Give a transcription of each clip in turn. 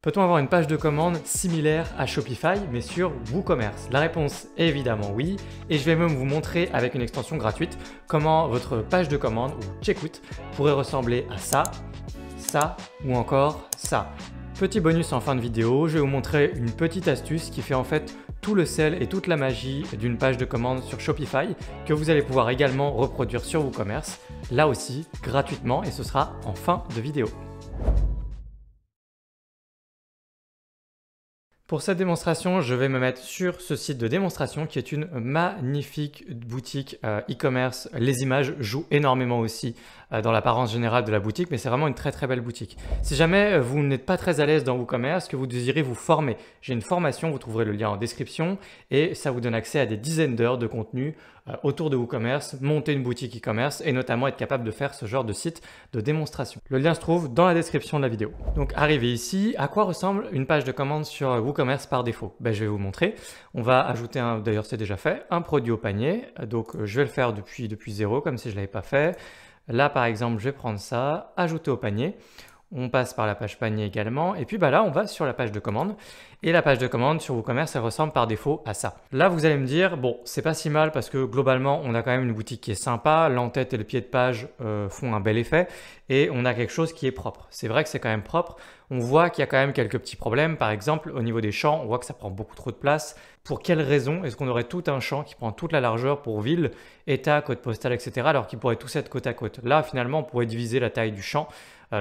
Peut-on avoir une page de commande similaire à Shopify mais sur WooCommerce? La réponse est évidemment oui, et je vais même vous montrer avec une extension gratuite comment votre page de commande ou checkout pourrait ressembler à ça, ça ou encore ça. Petit bonus en fin de vidéo, je vais vous montrer une petite astuce qui fait en fait tout le sel et toute la magie d'une page de commande sur Shopify que vous allez pouvoir également reproduire sur WooCommerce, là aussi gratuitement, et ce sera en fin de vidéo. Pour cette démonstration, je vais me mettre sur ce site de démonstration qui est une magnifique boutique e-commerce. Les images jouent énormément aussi dans l'apparence générale de la boutique, mais c'est vraiment une très très belle boutique. Si jamais vous n'êtes pas très à l'aise dans WooCommerce, que vous désirez vous former, j'ai une formation, vous trouverez le lien en description, et ça vous donne accès à des dizaines d'heures de contenu autour de WooCommerce, monter une boutique e-commerce et notamment être capable de faire ce genre de site de démonstration. Le lien se trouve dans la description de la vidéo. Donc arrivé ici, à quoi ressemble une page de commande sur WooCommerce par défaut? Je vais vous montrer. On va ajouter, d'ailleurs c'est déjà fait, un produit au panier. Donc je vais le faire depuis zéro comme si je ne l'avais pas fait. Là par exemple, je vais prendre ça, ajouter au panier. On passe par la page panier également, et puis là on va sur la page de commande, et la page de commande sur WooCommerce elle ressemble par défaut à ça. Là vous allez me dire, bon c'est pas si mal parce que globalement on a quand même une boutique qui est sympa, l'entête et le pied de page font un bel effet, et on a quelque chose qui est propre. C'est vrai que c'est quand même propre, on voit qu'il y a quand même quelques petits problèmes, par exemple au niveau des champs, on voit que ça prend beaucoup trop de place. Pour quelle raison est-ce qu'on aurait tout un champ qui prend toute la largeur pour ville, état, code postal, etc. alors qu'ils pourraient tous être côte à côte? Là finalement on pourrait diviser la taille du champ,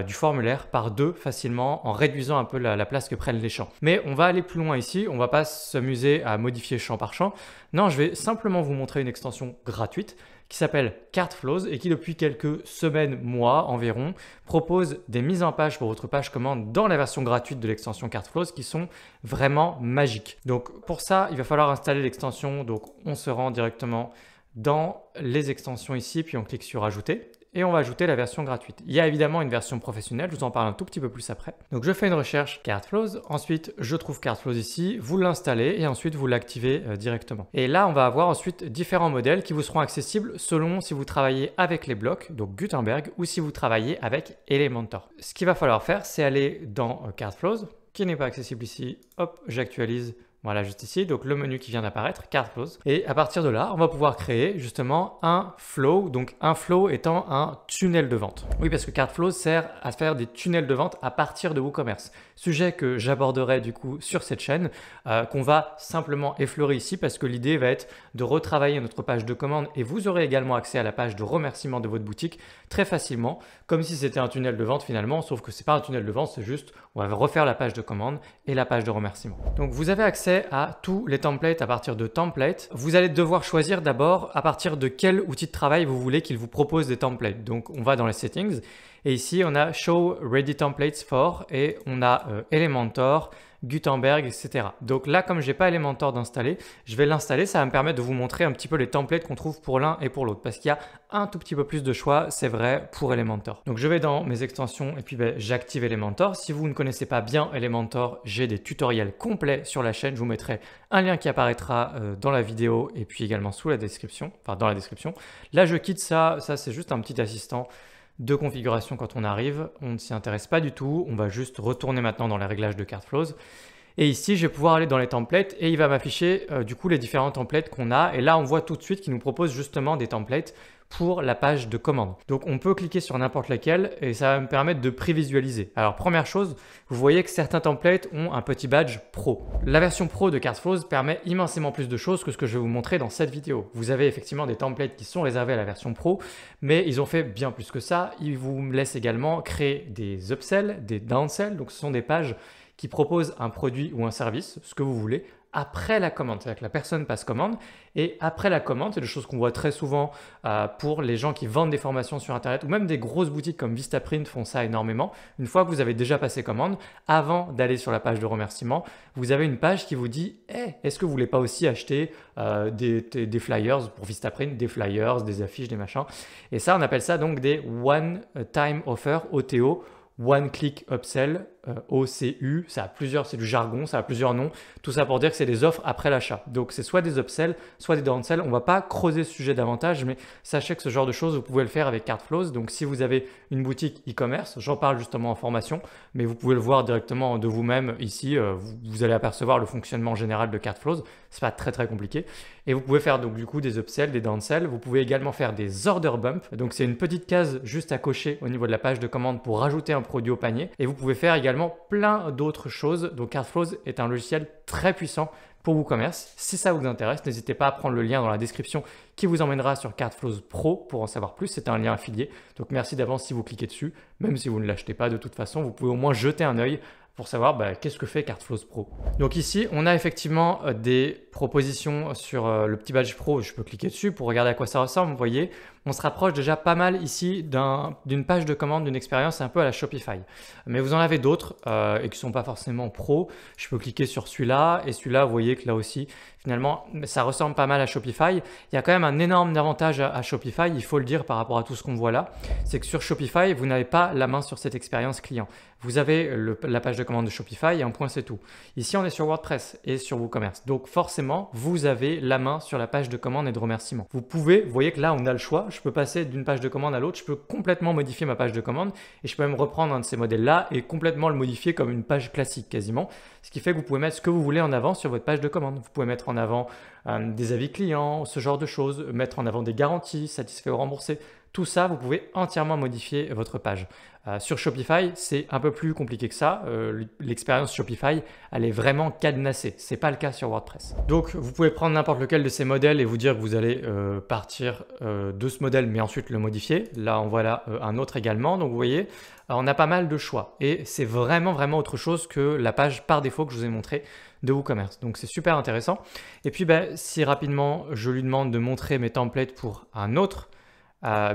du formulaire par deux facilement en réduisant un peu la place que prennent les champs. Mais on va aller plus loin ici, on ne va pas s'amuser à modifier champ par champ. Non, je vais simplement vous montrer une extension gratuite qui s'appelle Cartflows et qui depuis quelques semaines, mois environ, propose des mises en page pour votre page commande dans la version gratuite de l'extension Cartflows qui sont vraiment magiques. Donc pour ça, il va falloir installer l'extension. Donc on se rend directement dans les extensions ici, puis on clique sur ajouter. Et on va ajouter la version gratuite. Il y a évidemment une version professionnelle, je vous en parle un tout petit peu plus après. Donc je fais une recherche Cartflows, ensuite je trouve Cartflows ici, vous l'installez et ensuite vous l'activez directement. Et là on va avoir ensuite différents modèles qui vous seront accessibles selon si vous travaillez avec les blocs, donc Gutenberg, ou si vous travaillez avec Elementor. Ce qu'il va falloir faire, c'est aller dans Cartflows, qui n'est pas accessible ici, hop, j'actualise. Voilà, juste ici, donc le menu qui vient d'apparaître, Cartflows. Et à partir de là, on va pouvoir créer justement un flow. Donc un flow étant un tunnel de vente. Oui, parce que Cartflows sert à faire des tunnels de vente à partir de WooCommerce. Sujet que j'aborderai du coup sur cette chaîne, qu'on va simplement effleurer ici parce que l'idée va être de retravailler notre page de commande et vous aurez également accès à la page de remerciement de votre boutique très facilement, comme si c'était un tunnel de vente finalement, sauf que c'est pas un tunnel de vente, c'est juste on va refaire la page de commande et la page de remerciement. Donc vous avez accès à tous les templates à partir de templates. Vous allez devoir choisir d'abord à partir de quel outil de travail vous voulez qu'il vous propose des templates. Donc on va dans les settings et ici on a Show Ready Templates for et on a Elementor, Gutenberg, etc. Donc là, comme je n'ai pas Elementor d'installer, je vais l'installer. Ça va me permettre de vous montrer un petit peu les templates qu'on trouve pour l'un et pour l'autre parce qu'il y a un tout petit peu plus de choix, c'est vrai, pour Elementor. Donc je vais dans mes extensions et puis j'active Elementor. Si vous ne connaissez pas bien Elementor, j'ai des tutoriels complets sur la chaîne. Je vous mettrai un lien qui apparaîtra dans la vidéo et puis également sous la description, enfin dans la description. Là, je quitte ça. Ça, c'est juste un petit assistant de configuration quand on arrive, on ne s'y intéresse pas du tout, on va juste retourner maintenant dans les réglages de Cartflows. Et ici, je vais pouvoir aller dans les templates et il va m'afficher du coup les différents templates qu'on a. Et là, on voit tout de suite qu'il nous propose justement des templates pour la page de commande. Donc, on peut cliquer sur n'importe lequel et ça va me permettre de prévisualiser. Alors, première chose, vous voyez que certains templates ont un petit badge pro. La version pro de Cartflows permet immensément plus de choses que ce que je vais vous montrer dans cette vidéo. Vous avez effectivement des templates qui sont réservés à la version pro, mais ils ont fait bien plus que ça. Ils vous laissent également créer des upsells, des downsells. Donc, ce sont des pages qui proposent un produit ou un service, ce que vous voulez, après la commande. C'est-à-dire que la personne passe commande et après la commande, c'est des choses qu'on voit très souvent pour les gens qui vendent des formations sur Internet ou même des grosses boutiques comme Vistaprint font ça énormément. Une fois que vous avez déjà passé commande, avant d'aller sur la page de remerciement, vous avez une page qui vous dit hey, est-ce que vous voulez pas aussi acheter des flyers pour Vistaprint, des flyers, des affiches, des machins. Et ça, on appelle ça donc des One Time Offer, OTO, One Click Upsell OCU, c'est du jargon, ça a plusieurs noms. Tout ça pour dire que c'est des offres après l'achat. Donc c'est soit des upsells, soit des downsells. On ne va pas creuser ce sujet davantage, mais sachez que ce genre de choses, vous pouvez le faire avec Cartflows. Donc si vous avez une boutique e-commerce, j'en parle justement en formation, mais vous pouvez le voir directement de vous-même ici. Vous allez apercevoir le fonctionnement général de Cartflows. C'est pas très très compliqué. Et vous pouvez faire donc du coup des upsells, des downsells. Vous pouvez également faire des order bumps. Donc c'est une petite case juste à cocher au niveau de la page de commande pour rajouter un produit au panier. Et vous pouvez faire également plein d'autres choses. Donc Cartflows est un logiciel très puissant pour WooCommerce. Si ça vous intéresse, n'hésitez pas à prendre le lien dans la description qui vous emmènera sur Cartflows Pro pour en savoir plus. C'est un lien affilié. Donc merci d'avance si vous cliquez dessus. Même si vous ne l'achetez pas de toute façon, vous pouvez au moins jeter un œil pour savoir qu'est-ce que fait Cartflows Pro. Donc ici, on a effectivement des propositions sur le petit badge Pro. Je peux cliquer dessus pour regarder à quoi ça ressemble. Vous voyez, on se rapproche déjà pas mal ici d'une page de commande, d'une expérience un peu à la Shopify. Mais vous en avez d'autres et qui ne sont pas forcément pro. Je peux cliquer sur celui-là et celui-là, vous voyez que là aussi, finalement, ça ressemble pas mal à Shopify. Il y a quand même un énorme avantage à Shopify, il faut le dire par rapport à tout ce qu'on voit là. C'est que sur Shopify, vous n'avez pas la main sur cette expérience client. Vous avez la page de commande de Shopify et un point, c'est tout. Ici, on est sur WordPress et sur WooCommerce. Donc forcément, vous avez la main sur la page de commande et de remerciement. Vous voyez que là, on a le choix. Je peux passer d'une page de commande à l'autre. Je peux complètement modifier ma page de commande et je peux même reprendre un de ces modèles-là et complètement le modifier comme une page classique quasiment. Ce qui fait que vous pouvez mettre ce que vous voulez en avant sur votre page de commande. Vous pouvez mettre en avant des avis clients, ce genre de choses, mettre en avant des garanties, satisfait ou remboursé. Tout ça, vous pouvez entièrement modifier votre page. Sur Shopify, c'est un peu plus compliqué que ça. L'expérience Shopify, elle est vraiment cadenassée. Ce n'est pas le cas sur WordPress. Donc, vous pouvez prendre n'importe lequel de ces modèles et vous dire que vous allez partir de ce modèle, mais ensuite le modifier. Là, on voit là un autre également. Donc, vous voyez, on a pas mal de choix. Et c'est vraiment, vraiment autre chose que la page par défaut que je vous ai montré de WooCommerce. Donc, c'est super intéressant. Et puis, si rapidement, je lui demande de montrer mes templates pour un autre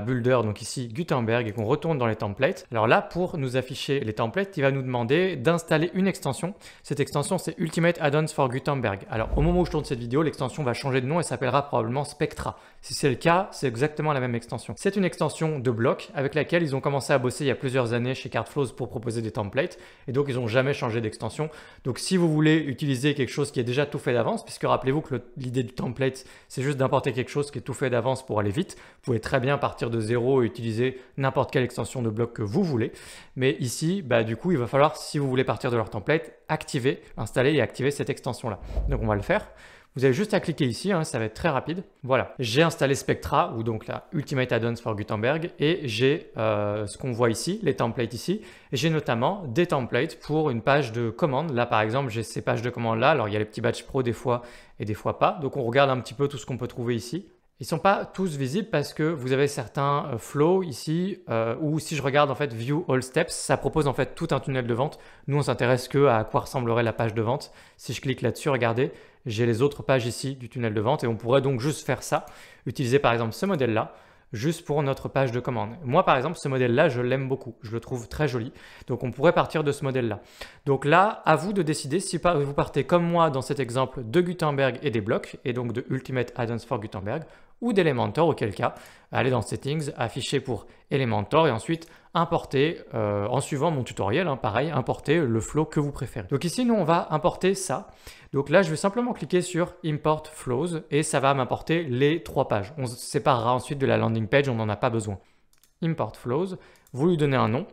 builder, donc ici Gutenberg, et qu'on retourne dans les templates. Alors là, pour nous afficher les templates, il va nous demander d'installer une extension. Cette extension, c'est Ultimate Add-ons for Gutenberg. Alors au moment où je tourne cette vidéo, l'extension va changer de nom et s'appellera probablement Spectra. Si c'est le cas, c'est exactement la même extension. C'est une extension de bloc avec laquelle ils ont commencé à bosser il y a plusieurs années chez Cartflows pour proposer des templates, et donc ils n'ont jamais changé d'extension. Donc si vous voulez utiliser quelque chose qui est déjà tout fait d'avance, puisque rappelez-vous que l'idée du template, c'est juste d'importer quelque chose qui est tout fait d'avance pour aller vite, vous pouvez très bien partir de zéro et utiliser n'importe quelle extension de bloc que vous voulez. Mais ici, du coup, il va falloir, si vous voulez partir de leur template, installer et activer cette extension-là. Donc on va le faire. Vous avez juste à cliquer ici, ça va être très rapide. Voilà, j'ai installé Spectra, ou donc la Ultimate Add-ons for Gutenberg, et j'ai ce qu'on voit ici, les templates ici. Et j'ai notamment des templates pour une page de commande. Là, par exemple, j'ai ces pages de commande là. Alors, il y a les petits badges pro des fois et des fois pas. Donc, on regarde un petit peu tout ce qu'on peut trouver ici. Ils ne sont pas tous visibles parce que vous avez certains flows ici où si je regarde en fait View All Steps, ça propose en fait tout un tunnel de vente. Nous, on s'intéresse que à quoi ressemblerait la page de vente. Si je clique là-dessus, regardez, j'ai les autres pages ici du tunnel de vente et on pourrait donc juste faire ça, utiliser par exemple ce modèle-là, juste pour notre page de commande. Moi, par exemple, ce modèle-là, je l'aime beaucoup. Je le trouve très joli. Donc, on pourrait partir de ce modèle-là. Donc là, à vous de décider si vous partez comme moi dans cet exemple de Gutenberg et des blocs, et donc de Ultimate Add-ons for Gutenberg, ou d'Elementor, auquel cas, allez dans Settings, afficher pour Elementor, et ensuite importer, en suivant mon tutoriel, pareil, importer le flow que vous préférez. Donc ici, nous, on va importer ça. Donc là, je vais simplement cliquer sur Import Flows et ça va m'importer les 3 pages. On se séparera ensuite de la landing page, on n'en a pas besoin. Import Flows, vous lui donnez un nom.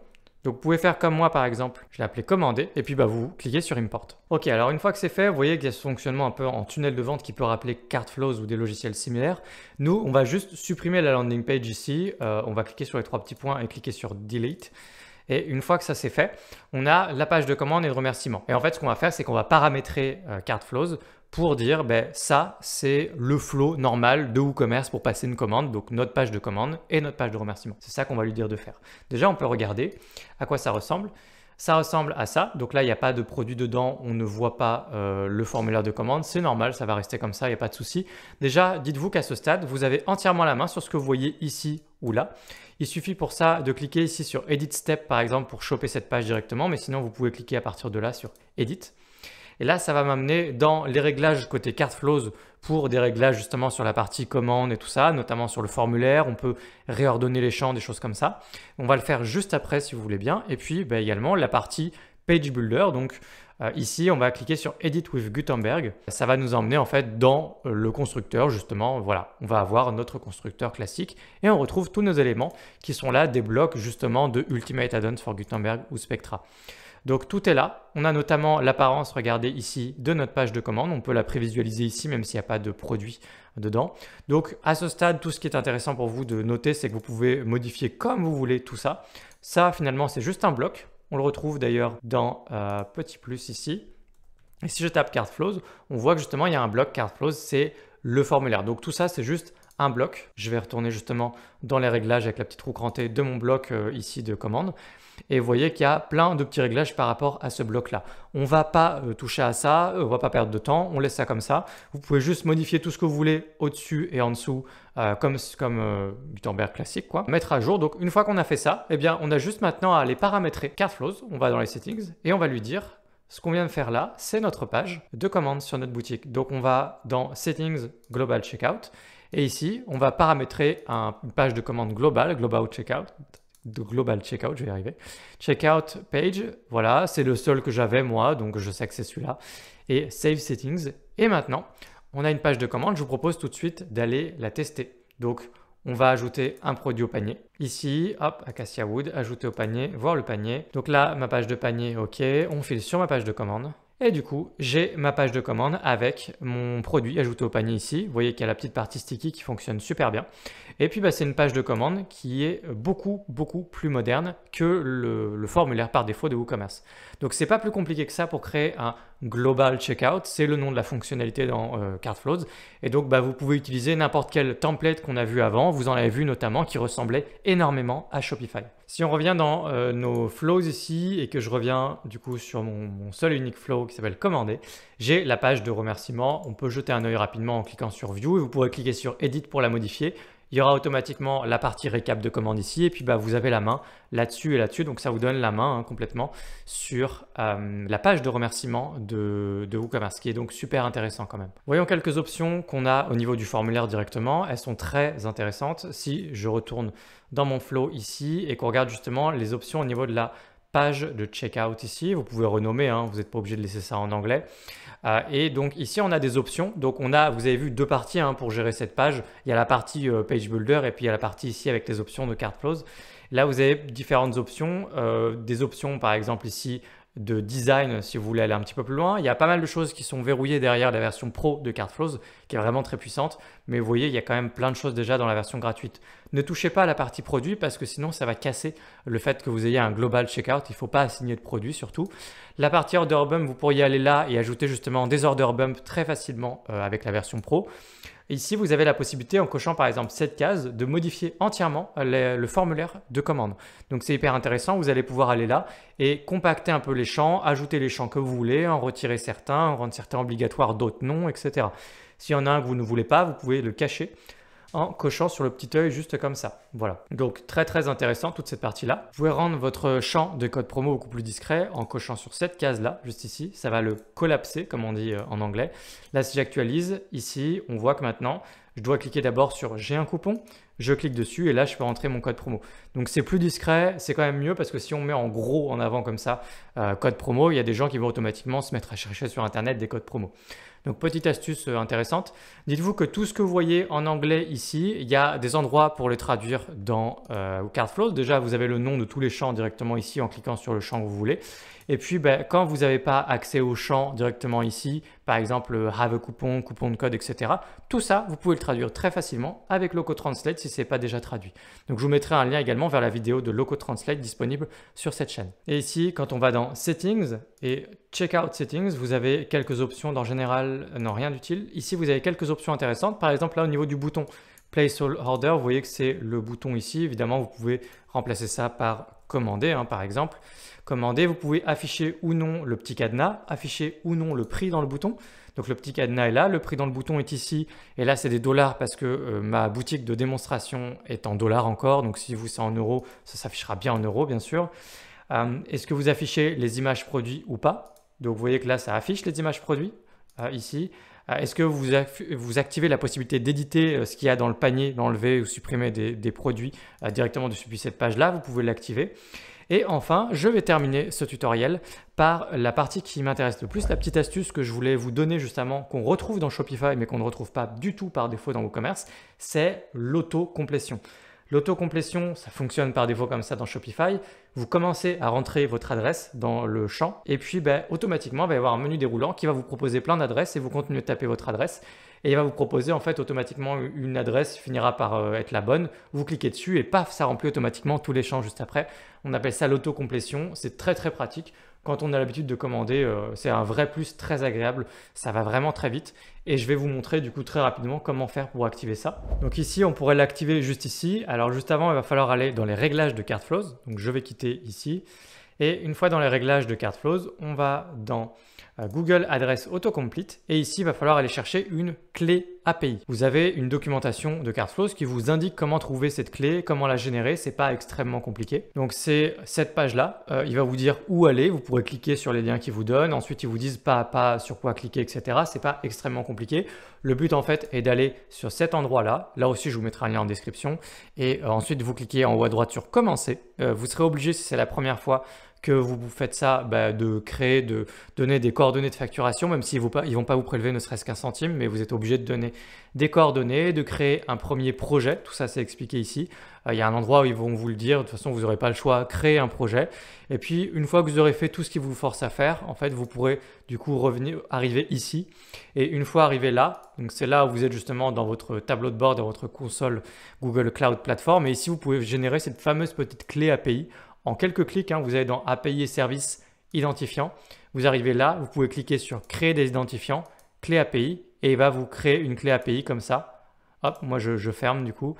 Donc vous pouvez faire comme moi par exemple, je l'ai appelé commander et puis vous cliquez sur Import. Ok, alors une fois que c'est fait, vous voyez qu'il y a ce fonctionnement un peu en tunnel de vente qui peut rappeler Cartflows ou des logiciels similaires. Nous, on va juste supprimer la landing page ici, on va cliquer sur les 3 petits points et cliquer sur Delete. Et une fois que ça c'est fait, on a la page de commande et de remerciement. Et en fait, ce qu'on va faire, c'est qu'on va paramétrer Cartflows pour dire ça, c'est le flow normal de WooCommerce pour passer une commande, donc notre page de commande et notre page de remerciement. C'est ça qu'on va lui dire de faire. Déjà, on peut regarder à quoi ça ressemble. Ça ressemble à ça. Donc là, il n'y a pas de produit dedans. On ne voit pas le formulaire de commande. C'est normal, ça va rester comme ça, il n'y a pas de souci. Déjà, dites-vous qu'à ce stade, vous avez entièrement la main sur ce que vous voyez ici ou là. Il suffit pour ça de cliquer ici sur Edit Step, par exemple, pour choper cette page directement. Mais sinon, vous pouvez cliquer à partir de là sur Edit. Et là, ça va m'amener dans les réglages côté Cartflows pour des réglages justement sur la partie commande et tout ça, notamment sur le formulaire. On peut réordonner les champs, des choses comme ça. On va le faire juste après si vous voulez bien. Et puis également la partie Page Builder. Donc ici, on va cliquer sur Edit with Gutenberg. Ça va nous emmener en fait dans le constructeur justement. Voilà, on va avoir notre constructeur classique et on retrouve tous nos éléments qui sont là, des blocs justement de Ultimate Add-ons for Gutenberg ou Spectra. Donc tout est là. On a notamment l'apparence, regardez ici, de notre page de commande. On peut la prévisualiser ici même s'il n'y a pas de produit dedans. Donc à ce stade, tout ce qui est intéressant pour vous de noter, c'est que vous pouvez modifier comme vous voulez tout ça. Ça finalement, c'est juste un bloc. On le retrouve d'ailleurs dans petit plus ici. Et si je tape Cart Flows, on voit que justement il y a un bloc Cart Flows, c'est le formulaire. Donc tout ça, c'est juste un bloc. Je vais retourner justement dans les réglages avec la petite roue crantée de mon bloc ici de commande. Et vous voyez qu'il y a plein de petits réglages par rapport à ce bloc-là. On ne va pas toucher à ça, on ne va pas perdre de temps, on laisse ça comme ça. Vous pouvez juste modifier tout ce que vous voulez au-dessus et en dessous, comme Gutenberg classique, quoi. Mettre à jour. Donc une fois qu'on a fait ça, eh bien, on a juste maintenant à aller paramétrer Cart Flows. On va dans les settings et on va lui dire ce qu'on vient de faire là, c'est notre page de commande sur notre boutique. Donc on va dans Settings, Global Checkout. Et ici, on va paramétrer une page de commande globale, Global Checkout, je vais y arriver. Checkout Page, voilà, c'est le seul que j'avais moi, donc je sais que c'est celui-là. Et Save Settings. Et maintenant, on a une page de commande. Je vous propose tout de suite d'aller la tester. Donc, on va ajouter un produit au panier. Ici, hop, Acacia Wood, ajouter au panier, voir le panier. Donc là, ma page de panier, ok. On file sur ma page de commande. Et du coup, j'ai ma page de commande avec mon produit ajouté au panier ici. Vous voyez qu'il y a la petite partie sticky qui fonctionne super bien. Et puis, c'est une page de commande qui est beaucoup plus moderne que le formulaire par défaut de WooCommerce. Donc, c'est pas plus compliqué que ça pour créer un Global Checkout. C'est le nom de la fonctionnalité dans Cart Flows. Et donc, vous pouvez utiliser n'importe quel template qu'on a vu avant. Vous en avez vu notamment qui ressemblait énormément à Shopify. Si on revient dans nos flows ici et que je reviens du coup sur mon seul et unique flow qui s'appelle commander, j'ai la page de remerciement. On peut jeter un œil rapidement en cliquant sur View et vous pourrez cliquer sur Edit pour la modifier. Il y aura automatiquement la partie récap de commande ici et puis vous avez la main là-dessus et là-dessus. Donc ça vous donne la main complètement sur la page de remerciement de WooCommerce, qui est donc super intéressant quand même. Voyons quelques options qu'on a au niveau du formulaire directement. Elles sont très intéressantes. Si je retourne dans mon flow ici et qu'on regarde justement les options au niveau de la page de checkout ici, vous pouvez renommer, vous n'êtes pas obligé de laisser ça en anglais. Et donc ici on a des options. Donc vous avez vu deux parties pour gérer cette page. Il y a la partie Page Builder et puis il y a la partie ici avec les options de Cart Flows. Là vous avez différentes options, des options par exemple ici de design si vous voulez aller un petit peu plus loin. Il y a pas mal de choses qui sont verrouillées derrière la version pro de Cart Flows qui est vraiment très puissante. Mais vous voyez, il y a quand même plein de choses déjà dans la version gratuite. Ne touchez pas à la partie produit parce que sinon ça va casser le fait que vous ayez un global checkout. Il ne faut pas assigner de produit surtout. La partie order bump, vous pourriez aller là et ajouter justement des order bump très facilement avec la version pro. Ici, vous avez la possibilité, en cochant par exemple cette case, de modifier entièrement le formulaire de commande. Donc, c'est hyper intéressant. Vous allez pouvoir aller là et compacter un peu les champs, ajouter les champs que vous voulez, en retirer certains, en rendre certains obligatoires, d'autres non, etc. S'il y en a un que vous ne voulez pas, vous pouvez le cacher en cochant sur le petit œil juste comme ça. Voilà. Donc, très intéressant toute cette partie-là. Vous pouvez rendre votre champ de code promo beaucoup plus discret en cochant sur cette case-là, juste ici. Ça va le collapser, comme on dit en anglais. Là, si j'actualise, ici, on voit que maintenant, je dois cliquer d'abord sur « J'ai un coupon ». Je clique dessus et là, je peux rentrer mon code promo. Donc, c'est plus discret, c'est quand même mieux parce que si on met en gros en avant comme ça, code promo, il y a des gens qui vont automatiquement se mettre à chercher sur Internet des codes promo. Donc, petite astuce intéressante. Dites-vous que tout ce que vous voyez en anglais ici, il y a des endroits pour les traduire dans Cart Flows. Déjà, vous avez le nom de tous les champs directement ici en cliquant sur le champ que vous voulez. Et puis, quand vous n'avez pas accès aux champs directement ici, par exemple, have a coupon, coupon de code, etc. Tout ça, vous pouvez le traduire très facilement avec Loco Translate si ce n'est pas déjà traduit. Donc, je vous mettrai un lien également vers la vidéo de Loco Translate disponible sur cette chaîne. Et ici, quand on va dans Settings et Checkout Settings, vous avez quelques options dans général, non, rien d'utile. Ici, vous avez quelques options intéressantes. Par exemple, là, au niveau du bouton Place Order, vous voyez que c'est le bouton ici. Évidemment, vous pouvez remplacer ça par commander, par exemple. Commander, vous pouvez afficher ou non le petit cadenas, afficher ou non le prix dans le bouton. Donc le petit cadenas est là, le prix dans le bouton est ici. Et là, c'est des dollars parce que ma boutique de démonstration est en dollars encore. Donc si vous c'est en euros, ça s'affichera bien en euros, bien sûr. Est-ce que vous affichez les images produits ou pas? Donc vous voyez que là, ça affiche les images produits ici. Est-ce que vous activez la possibilité d'éditer ce qu'il y a dans le panier, d'enlever ou supprimer des produits directement depuis cette page-là? Vous pouvez l'activer. Et enfin, je vais terminer ce tutoriel par la partie qui m'intéresse le plus, la petite astuce que je voulais vous donner justement, qu'on retrouve dans Shopify mais qu'on ne retrouve pas du tout par défaut dans WooCommerce, c'est l'auto-complétion. L'auto-complétion, ça fonctionne par défaut comme ça dans Shopify. Vous commencez à rentrer votre adresse dans le champ et puis automatiquement, il va y avoir un menu déroulant qui va vous proposer plein d'adresses et vous continuez de taper votre adresse et il va vous proposer en fait automatiquement une adresse qui finira par être la bonne. Vous cliquez dessus et paf, ça remplit automatiquement tous les champs juste après. On appelle ça l'auto-complétion. C'est très très pratique. Quand on a l'habitude de commander, c'est un vrai plus très agréable. Ça va vraiment très vite et je vais vous montrer du coup très rapidement comment faire pour activer ça. Donc ici, on pourrait l'activer juste ici. Alors juste avant, il va falloir aller dans les réglages de CartFlows. Donc je vais quitter ici et une fois dans les réglages de CartFlows, on va dans Google Adresse Autocomplete et ici, il va falloir aller chercher une clé API. Vous avez une documentation de CartFlows qui vous indique comment trouver cette clé, comment la générer. C'est pas extrêmement compliqué. Donc c'est cette page-là. Il va vous dire où aller. Vous pourrez cliquer sur les liens qu'il vous donne. Ensuite, ils vous disent pas à pas sur quoi cliquer, etc. C'est pas extrêmement compliqué. Le but en fait est d'aller sur cet endroit-là. Là aussi, je vous mettrai un lien en description. Et ensuite, vous cliquez en haut à droite sur Commencer. Vous serez obligé, si c'est la première fois que vous faites ça, de créer, de donner des coordonnées de facturation, même s'ils ne vont pas vous prélever ne serait-ce qu'un centime, mais vous êtes obligé de donner des coordonnées, de créer un premier projet. Tout ça, c'est expliqué ici. Il y a un endroit où ils vont vous le dire. De toute façon, vous n'aurez pas le choix, créer un projet. Et puis, une fois que vous aurez fait tout ce qui vous force à faire, en fait, vous pourrez du coup arriver ici. Et une fois arrivé là, donc c'est là où vous êtes justement dans votre tableau de bord, dans votre console Google Cloud Platform. Et ici, vous pouvez générer cette fameuse petite clé API. En quelques clics, vous allez dans API et services identifiants. Vous arrivez là, vous pouvez cliquer sur créer des identifiants, clé API, et il va vous créer une clé API comme ça. Hop, moi je ferme du coup.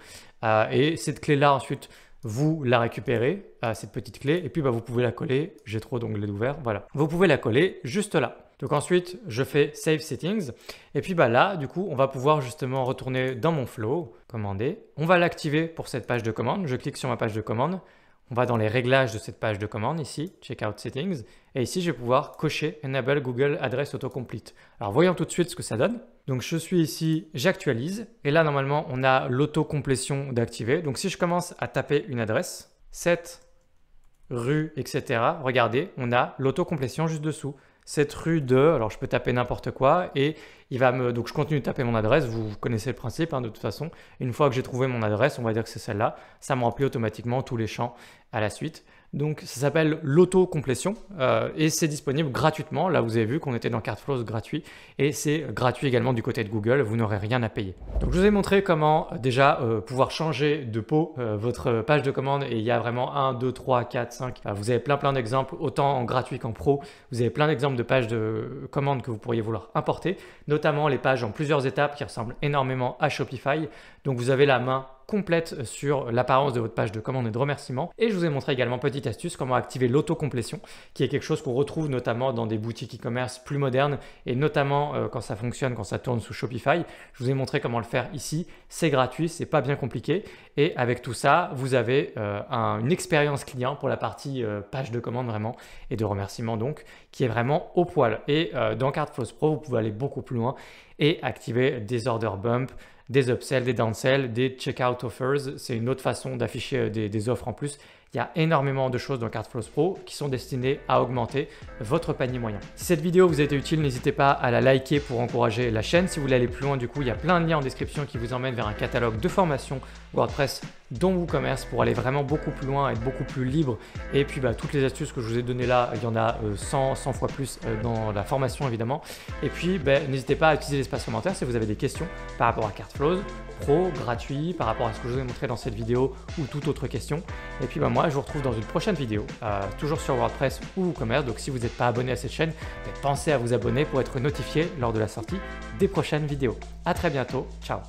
Et cette clé-là, ensuite, vous la récupérez, cette petite clé, et puis vous pouvez la coller. J'ai trop d'onglets ouverts, voilà. Vous pouvez la coller juste là. Donc ensuite, je fais Save Settings. Et puis là, du coup, on va pouvoir justement retourner dans mon flow, commander. On va l'activer pour cette page de commande. Je clique sur ma page de commande. On va dans les réglages de cette page de commande ici, Checkout Settings. Et ici, je vais pouvoir cocher Enable Google Address Autocomplete. Alors, voyons tout de suite ce que ça donne. Donc, je suis ici, j'actualise. Et là, normalement, on a l'autocomplétion d'activer. Donc, si je commence à taper une adresse, 7 rue, etc. Regardez, on a l'autocomplétion juste dessous. Cette rue de, alors je peux taper n'importe quoi et donc je continue de taper mon adresse, vous connaissez le principe de toute façon. Une fois que j'ai trouvé mon adresse, on va dire que c'est celle-là, ça me remplit automatiquement tous les champs à la suite. Donc ça s'appelle l'auto-complétion et c'est disponible gratuitement. Là vous avez vu qu'on était dans CartFlows gratuit et c'est gratuit également du côté de Google, vous n'aurez rien à payer. Donc je vous ai montré comment déjà pouvoir changer de peau votre page de commande et il y a vraiment 1, 2, 3, 4, 5. Vous avez plein d'exemples, autant en gratuit qu'en pro. Vous avez plein d'exemples de pages de commande que vous pourriez vouloir importer, notamment les pages en plusieurs étapes qui ressemblent énormément à Shopify. Donc vous avez la main complète sur l'apparence de votre page de commande et de remerciement. Et je vous ai montré également, petite astuce, comment activer l'autocomplétion, qui est quelque chose qu'on retrouve notamment dans des boutiques e-commerce plus modernes et notamment quand ça fonctionne, quand ça tourne sous Shopify. Je vous ai montré comment le faire ici. C'est gratuit, c'est pas bien compliqué. Et avec tout ça, vous avez une expérience client pour la partie page de commande vraiment et de remerciement donc, qui est vraiment au poil. Et dans CartFlows Pro, vous pouvez aller beaucoup plus loin et activer des order bumps, des upsells, des downsells, des checkout offers. C'est une autre façon d'afficher des offres en plus. Il y a énormément de choses dans CartFlows Pro qui sont destinées à augmenter votre panier moyen. Si cette vidéo vous a été utile, n'hésitez pas à la liker pour encourager la chaîne. Si vous voulez aller plus loin, du coup, il y a plein de liens en description qui vous emmènent vers un catalogue de formations WordPress dont WooCommerce pour aller vraiment beaucoup plus loin, être beaucoup plus libre. Et puis toutes les astuces que je vous ai données là, il y en a 100 fois plus dans la formation évidemment. Et puis n'hésitez pas à utiliser l'espace commentaire si vous avez des questions par rapport à CartFlows Pro, gratuit, par rapport à ce que je vous ai montré dans cette vidéo ou toute autre question. Et puis moi je vous retrouve dans une prochaine vidéo, toujours sur WordPress ou WooCommerce. Donc si vous n'êtes pas abonné à cette chaîne, pensez à vous abonner pour être notifié lors de la sortie des prochaines vidéos. À très bientôt, ciao.